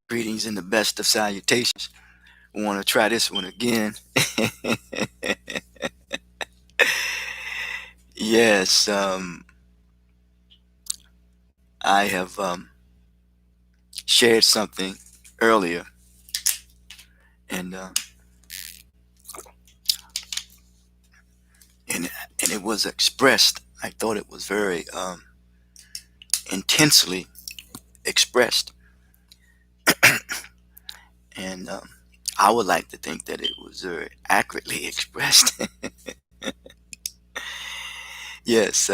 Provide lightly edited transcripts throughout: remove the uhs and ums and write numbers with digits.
Greetings and the best of salutations. We want to try this one again. Yes, I have shared something earlier, and uh, and and it was expressed. I thought it was very intensely expressed, and I would like to think that it was very accurately expressed. Yes.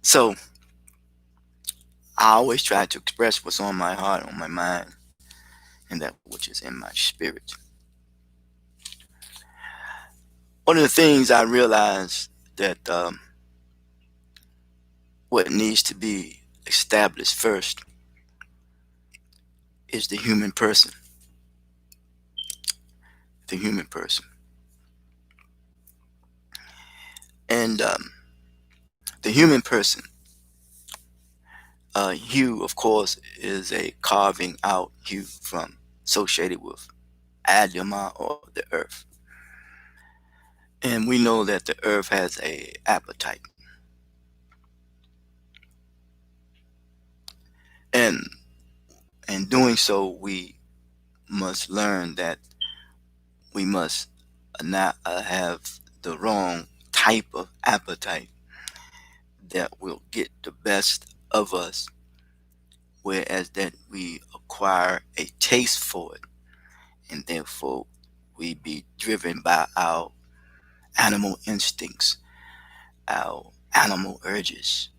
So I always try to express what's on my heart, on my mind, and that which is in my spirit. One of the things I realized that what needs to be established first is the human person. The human person. And the human person, hue, of course, is a carving out hue from associated with Adama or the earth. And we know that the earth has a appetite. And in doing so, we must learn that we must not have the wrong type of appetite that will get the best of us, whereas that we acquire a taste for it, and therefore we be driven by our animal instincts, our animal urges.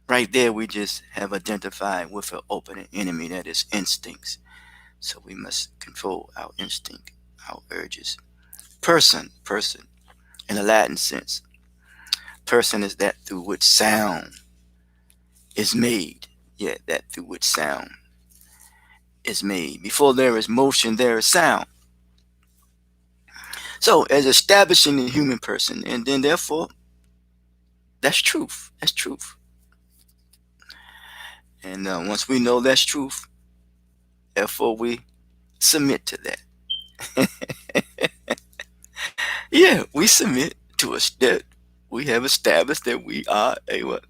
Right there, we just have identified with an open enemy that is instincts. So we must control our instinct, our urges. Person, in the Latin sense. Person is that through which sound is made. Yeah, that through which sound is made. Before there is motion, there is sound. So, as establishing the human person, and then therefore, that's truth. That's truth. And once we know that's truth, therefore we submit to that. Yeah, we submit to us that we have established that we are a what?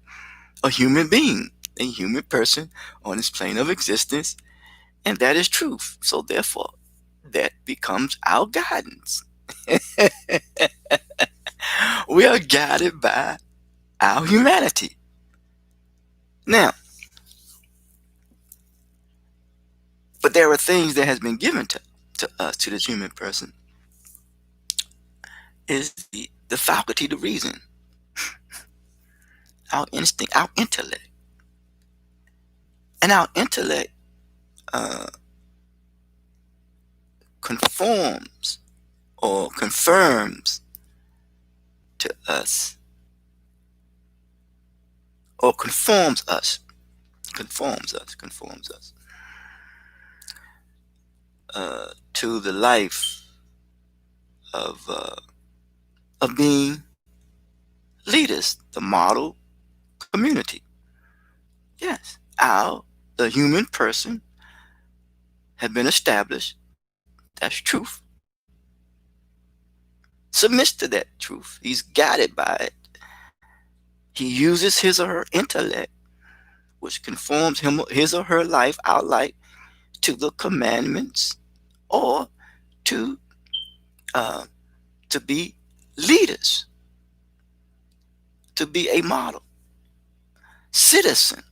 A human being, a human person on this plane of existence, and that is truth. So therefore, that becomes our guidance. We are guided by our humanity. Now, but there are things that has been given to us, to this human person, is the faculty to reason, our instinct, our intellect. And our intellect uh, conforms or confirms to us, or conforms us to the life of being leaders, the model community. Yes, the human person has been established. That's truth. Submits to that truth. He's guided by it. He uses his or her intellect, which conforms his or her life, our life, to the commandments, or to uh, to be leaders, to be a model citizen.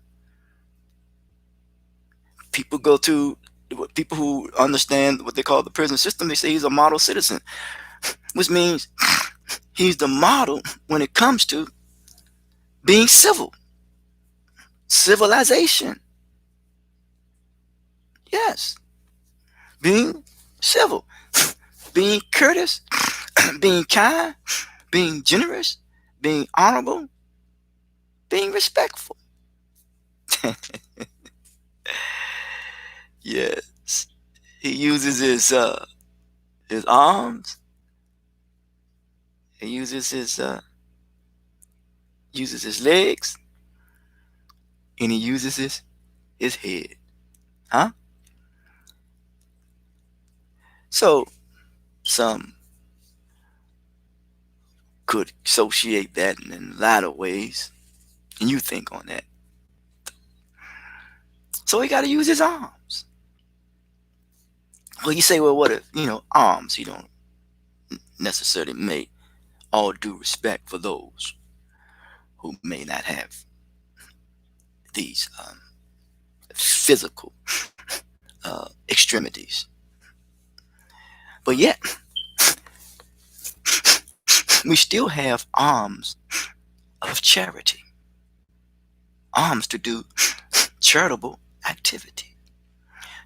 People go to people who understand what they call the prison system. They say he's a model citizen, which means he's the model when it comes to being civil, civilization. Yes, being civil, being courteous, being kind, being generous, being honorable, being respectful. Yes, he uses his arms. He uses his legs, and he uses his his head. Huh? So some could associate that in a lot of ways. And you think on that. So he got to use his arms. Well, you say, well, what if, arms? You don't necessarily make all due respect for those who may not have these physical extremities. But yet, we still have arms of charity, arms to do charitable activity,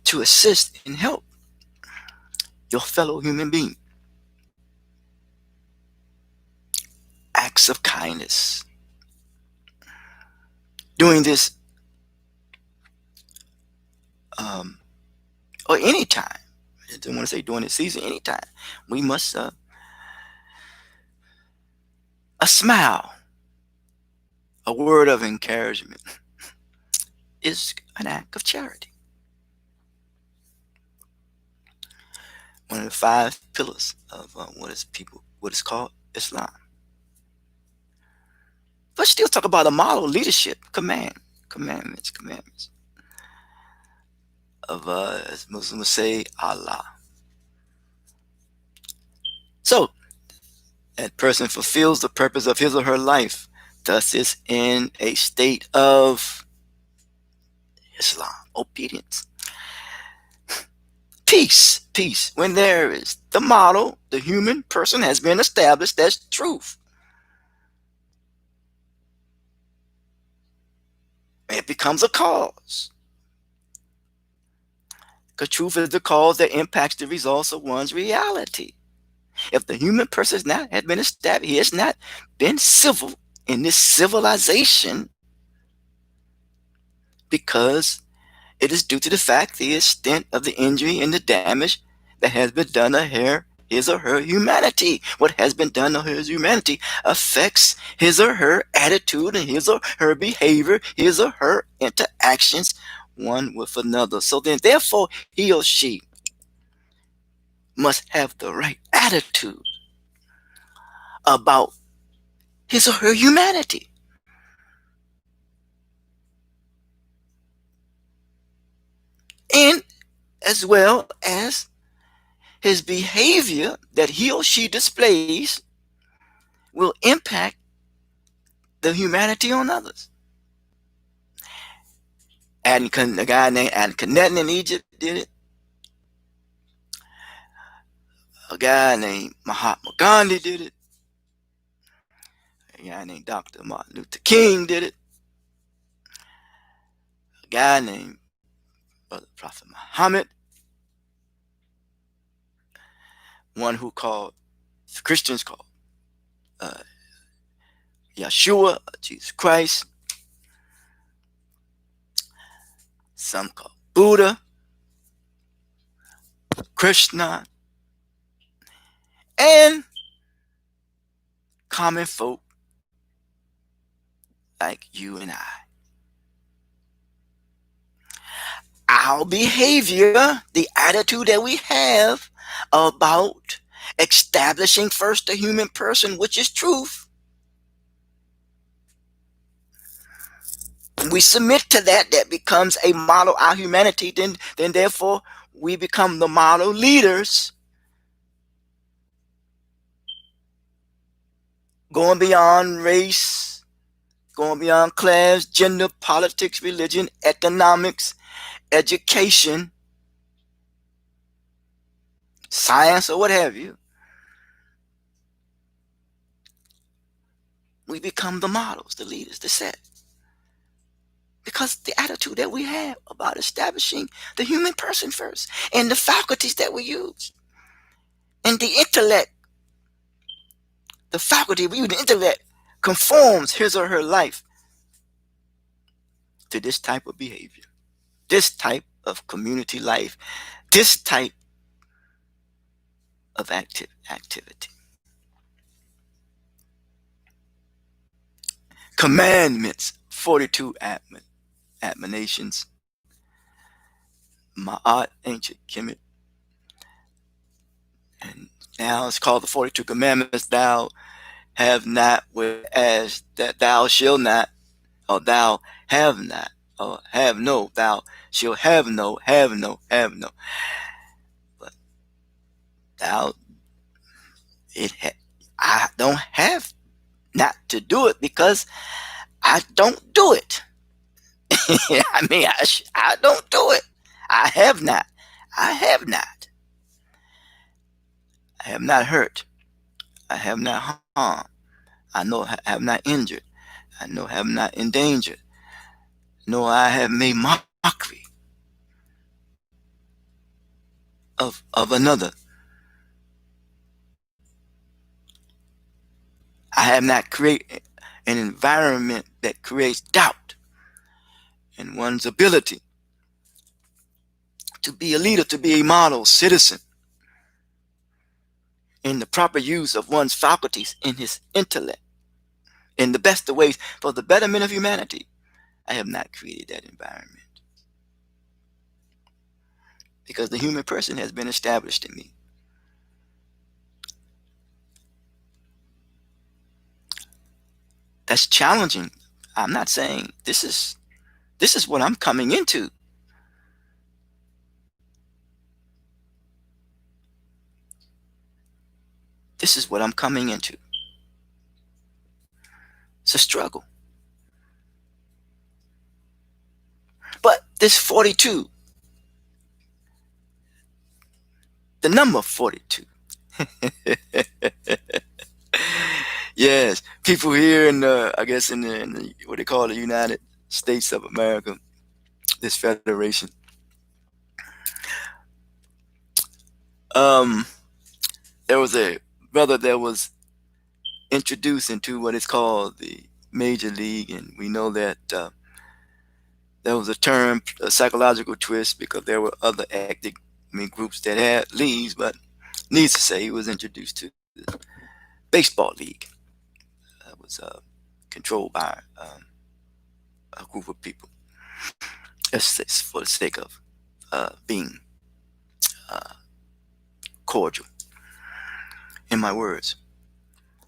to assist and help your fellow human being. Acts of kindness. Doing this, um, or any time. I don't want to say during the season, anytime. We must, a smile, a word of encouragement is an act of charity. One of the five pillars of what is called Islam. But still talk about a model leadership, commandments of, as Muslims say, Allah. So that person fulfills the purpose of his or her life, thus is in a state of Islam, obedience. Peace. When there is the model, the human person has been established as truth. It becomes a cause. Because truth is the cause that impacts the results of one's reality. If the human person has been established, he has not been civil in this civilization, because it is due to the fact the extent of the injury and the damage that has been done to his or her humanity. What has been done to his humanity affects his or her attitude and his or her behavior, his or her interactions one with another. So then, therefore, he or she must have the right attitude about his or her humanity. And as well as his behavior that he or she displays will impact the humanity on others. A guy named Adnan in Egypt did it. A guy named Mahatma Gandhi did it. A guy named Dr. Martin Luther King did it. A guy named Brother Prophet Muhammad, one who called the Christians called uh, Yeshua, Jesus Christ. Some call Buddha, Krishna, and common folk like you and I. Our behavior, the attitude that we have about establishing first the human person, which is truth, we submit to that, that becomes a model our humanity, then therefore we become the model leaders, going beyond race, going beyond class, gender, politics, religion, economics, education, science, or what have you. We become the models, the leaders, the set. Because the attitude that we have about establishing the human person first, and the faculties that we use, and the intellect, the faculty we use, the intellect conforms his or her life to this type of behavior, this type of community life, this type of activity. Commandments, 42 admonitions. my art ancient Kemet, and now it's called the 42 Commandments. Thou have not, whereas that thou shall not, or thou have not, or have no, thou shall have no, have no, have no. But thou, I don't have not to do it because I don't do it. I mean, I don't do it. I have not. I have not. I have not hurt. I have not harmed. I know I have not injured. I know I have not endangered. No, I have made mockery of another. I have not created an environment that creates doubt in one's ability to be a leader, to be a model citizen in the proper use of one's faculties in his intellect in the best of ways for the betterment of humanity. I have not created that environment because the human person has been established in me. That's challenging. I'm not saying this is what I'm coming into. This is what I'm coming into. It's a struggle. But this 42, the number 42. Yes, people here in I guess in the what they call the United States of America, this federation. Um, there was a brother that was introduced into what is called the Major League, and we know that there was a term, a psychological twist, because there were other ethnic, groups that had leagues, but needs to say he was introduced to the baseball league that was controlled by a group of people. That's for the sake of being uh, cordial in my words.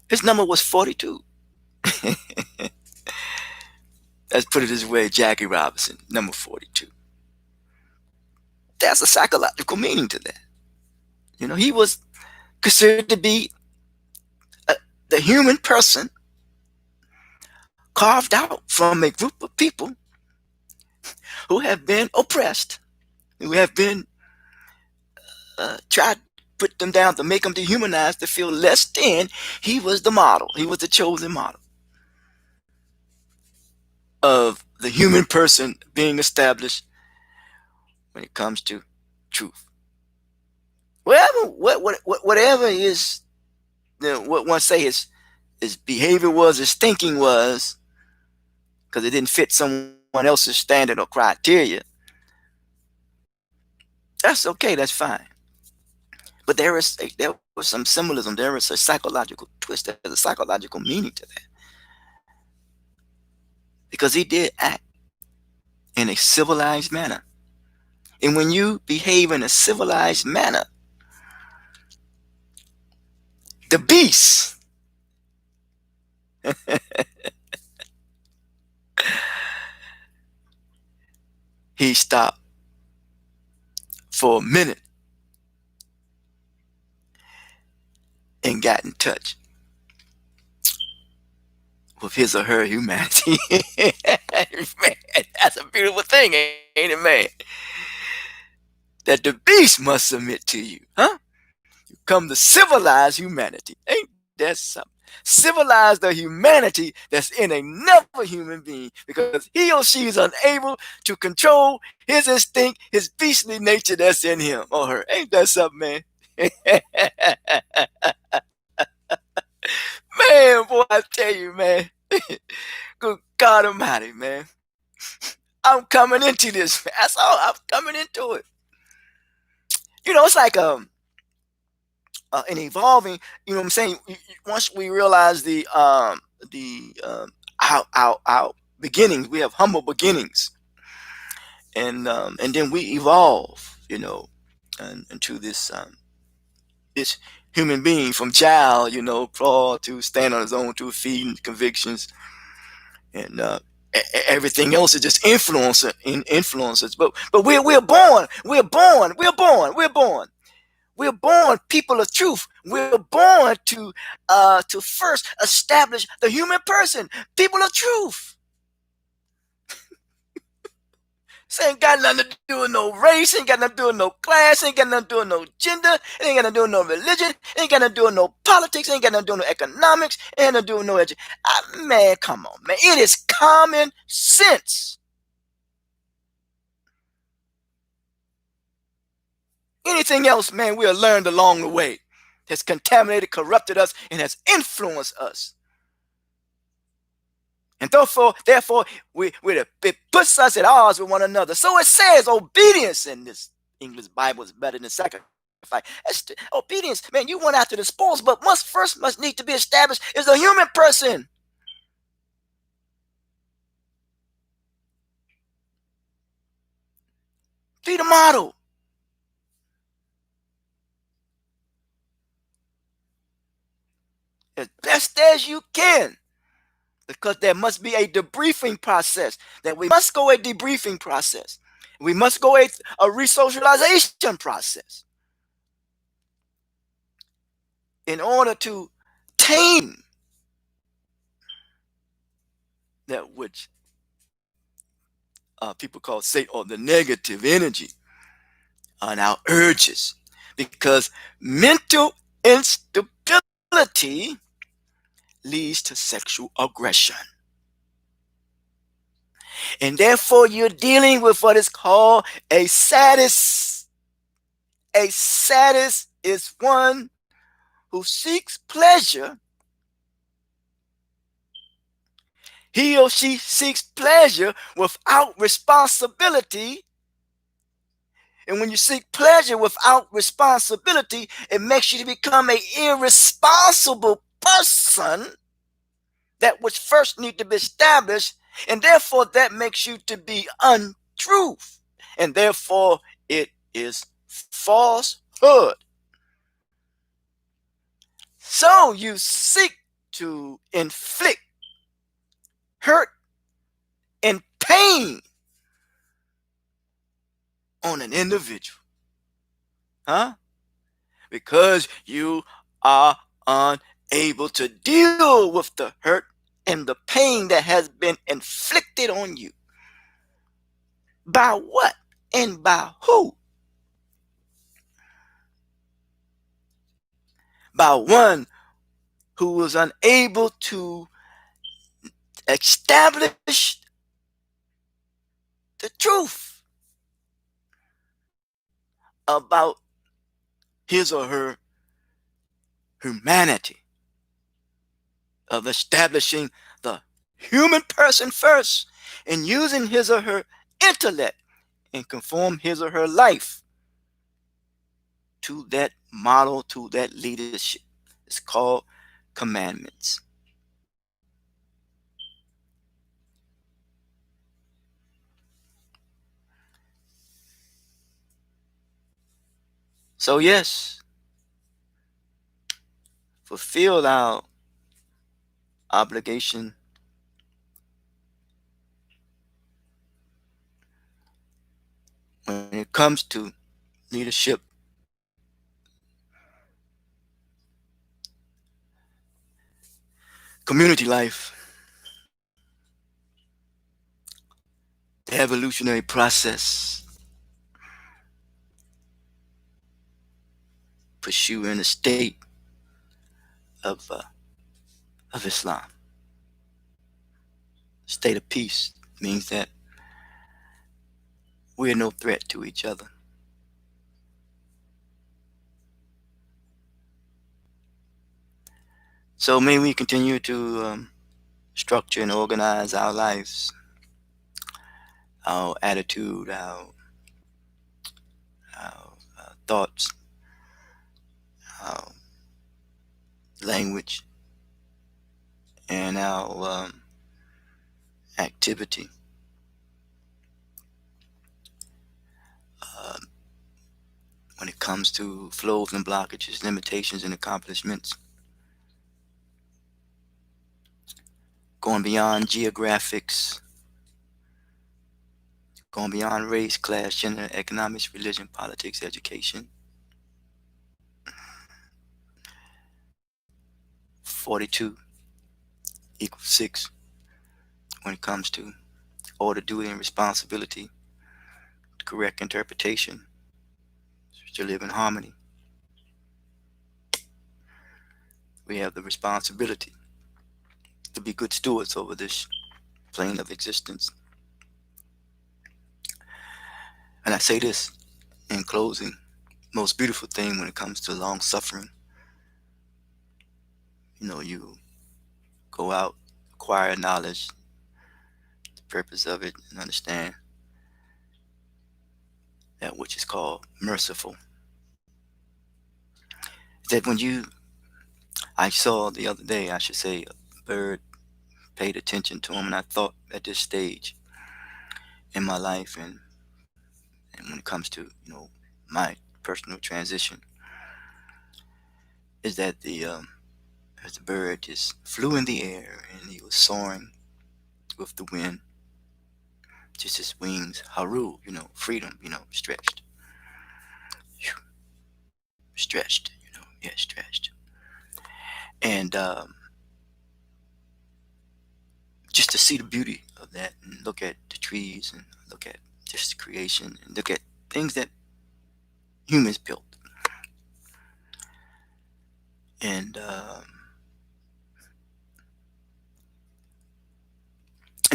His number was 42. Let's put it this way: Jackie Robinson, number 42. There's a psychological meaning to that. He was considered to be the human person carved out from a group of people who have been oppressed, who have been tried to put them down, to make them dehumanized, to feel less than. He was the model. He was the chosen model of the human person being established when it comes to truth. Whatever is, what one say his behavior was, his thinking was, because it didn't fit someone else's standard or criteria. That's okay. That's fine. But there was some symbolism. There was a psychological twist. There's a psychological meaning to that, because he did act in a civilized manner. And when you behave in a civilized manner, the beast, he stopped for a minute and got in touch with his or her humanity. Man, that's a beautiful thing, ain't it, man? That the beast must submit to you, huh? You come to civilize humanity. Ain't that something? Civilize the humanity that's in another human being, because he or she is unable to control his instinct, his beastly nature that's in him or her. Ain't that something, man? Man, boy, I tell you, man. Good God Almighty, man. I'm coming into this. That's all. I'm coming into it. It's like an evolving. You know what I'm saying? Once we realize the our beginnings, we have humble beginnings, and then we evolve, into this human being from child, crawl to stand on his own 2 feet and convictions, and everything else is just influences. But we're born people of truth. We're born to first establish the human person, people of truth. This ain't got nothing to do with no race, ain't got nothing to do with no class, ain't got nothing to do with no gender, ain't got nothing to do with no religion, ain't got nothing to do with no politics, ain't got nothing to do with no economics, ain't nothing to do with no education. Man, come on, man. It is common sense. Anything else, man, we have learned along the way has contaminated, corrupted us, and has influenced us. And therefore, it puts us at odds with one another. So it says obedience in this English Bible is better than sacrifice. Obedience, man, you went after the spoils, but must need to be established is the human person. Be the model. As best as you can. Because there must be a debriefing process. That we must go a debriefing process. We must go a resocialization process in order to tame that which people call say or the negative energy on our urges, because mental instability leads to sexual aggression, and therefore you're dealing with what is called a sadist. A sadist is one who seeks pleasure. He or she seeks pleasure without responsibility. And when you seek pleasure without responsibility, it makes you to become an irresponsible person, that which first need to be established, and therefore that makes you to be untruth, and therefore it is falsehood. So you seek to inflict hurt and pain on an individual, huh? Because you are unable to deal with the hurt and the pain that has been inflicted on you. By what and by who? By one who was unable to establish the truth about his or her humanity, of establishing the human person first and using his or her intellect and conform his or her life to that model, to that leadership. It's called commandments. So, yes, fulfill our obligation when it comes to leadership, community life, the evolutionary process, pursuing a state of, uh, of Islam. State of peace means that we're no threat to each other. So may we continue to structure and organize our lives, our attitude, our thoughts, our language, and our activity comes to flows and blockages, limitations and accomplishments, going beyond geographics, going beyond race, class, gender, economics, religion, politics, education. 42 equals 6 when it comes to order, duty, and responsibility, correct interpretation, to live in harmony. We have the responsibility to be good stewards over this plane of existence. And I say this in closing, most beautiful thing when it comes to long suffering, you go out, acquire knowledge, the purpose of it, and understand that which is called merciful. That when I saw the other day, I should say, a bird, paid attention to him, and I thought at this stage in my life, and when it comes to my personal transition, is that as the bird just flew in the air and he was soaring with the wind, just his wings, haru, freedom, stretched, stretched, yeah, stretched, and just to see the beauty of that and look at the trees and look at just creation and look at things that humans built, and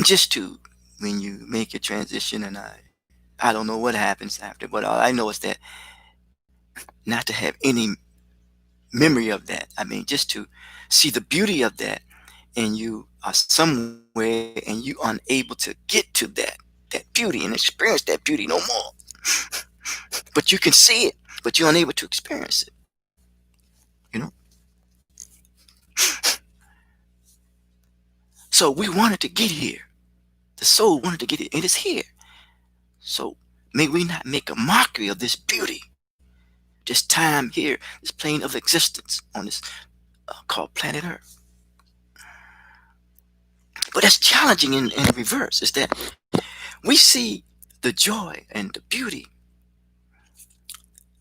just to when you make a transition, and I don't know what happens after, but all I know is that not to have any memory of that. I mean, just to see the beauty of that, and you are somewhere and you unable to get to that beauty and experience that beauty no more. But you can see it, but you're unable to experience it. You know. So we wanted to get here. The soul wanted to get it, and it's here. So may we not make a mockery of this beauty, this time here, this plane of existence on this called planet Earth. But that's challenging in reverse, is that we see the joy and the beauty,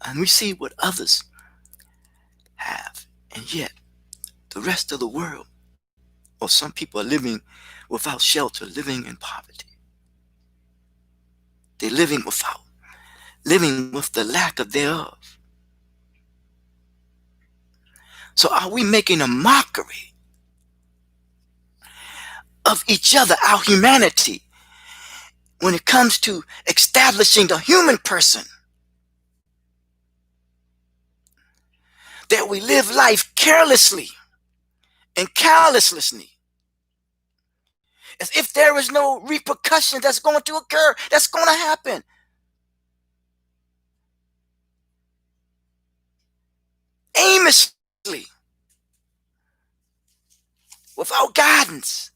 and we see what others have, and yet the rest of the world, or some people are living without shelter, living in poverty. They're living with the lack of thereof. So are we making a mockery of each other, our humanity, when it comes to establishing the human person? That we live life carelessly and callously, as if there is no repercussion that's going to occur, that's going to happen. Aimlessly, without guidance.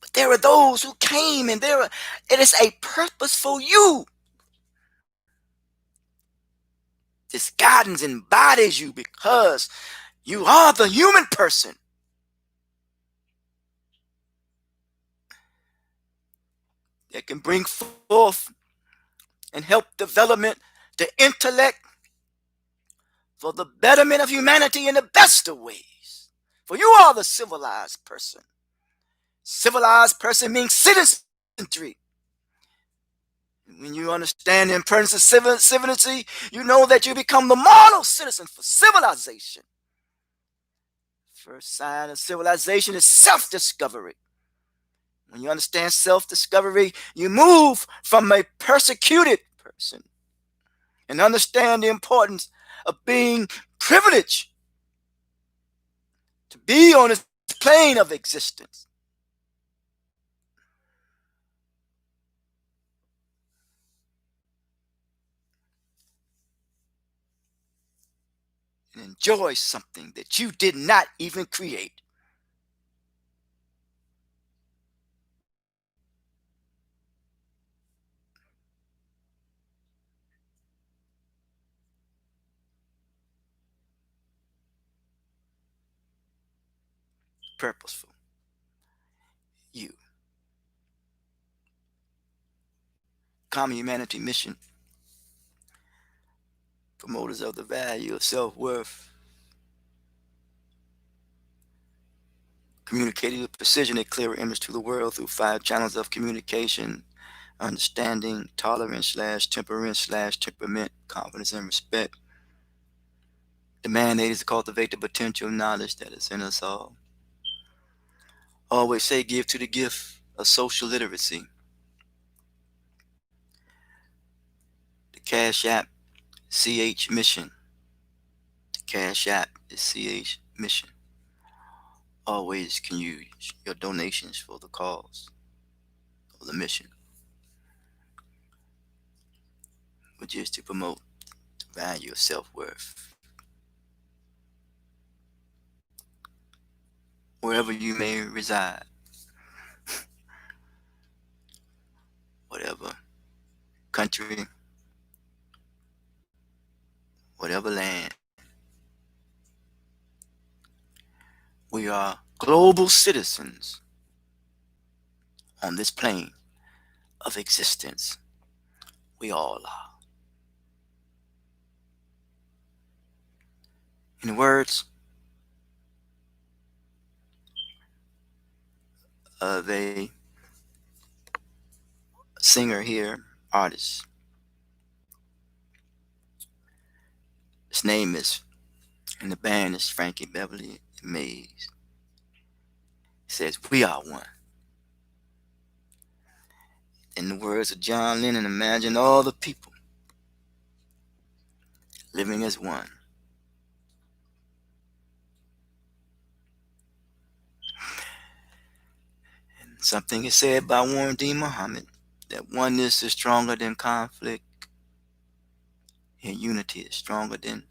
But there are those who came, and it is a purposeful you. This guidance embodies you because you are the human person. That can bring forth and help development, the intellect, for the betterment of humanity in the best of ways. For you are the civilized person. Civilized person means citizenry. When you understand the importance of civility, you know that you become the model citizen for civilization. First sign of civilization is self-discovery. When you understand self-discovery, you move from a persecuted person and understand the importance of being privileged to be on this plane of existence. And enjoy something that you did not even create. Purposeful You. Common humanity mission, promoters of the value of self worth, communicating with precision a clearer image to the world through five channels of communication: understanding, tolerance slash temperance slash temperament, confidence, and respect. The mandate is to cultivate the potential knowledge that is in us all. Always say give to the gift of social literacy. The Cash App, CH Mission. The Cash App is CH Mission. Always can use your donations for the cause of the mission, which is to promote the value of self worth. Wherever you may reside, whatever country, whatever land, we are global citizens on this plane of existence. We all are. In the words of a singer here, artist, his name is, and the band is Frankie Beverly and Mays. He says, "We are one." In the words of John Lennon, imagine all the people living as one. And something is said by Warren D. Muhammad that oneness is stronger than conflict and unity is stronger than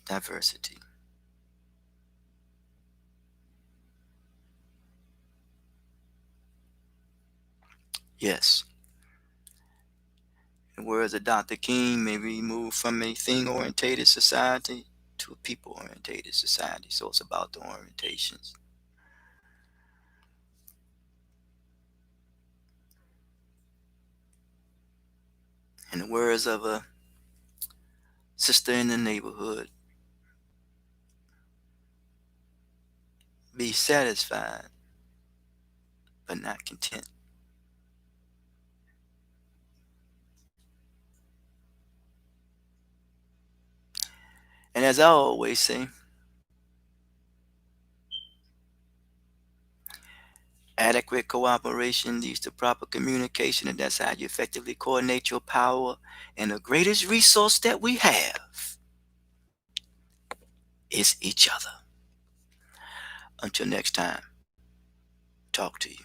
diversity. Yes, in the words of Dr. King, may we move from a thing orientated society to a people orientated society. So it's about the orientations. In the words of a sister in the neighborhood, be satisfied but not content. And as I always say, adequate cooperation leads to proper communication, and that's how you effectively coordinate your power. And the greatest resource that we have is each other. Until next time, talk to you.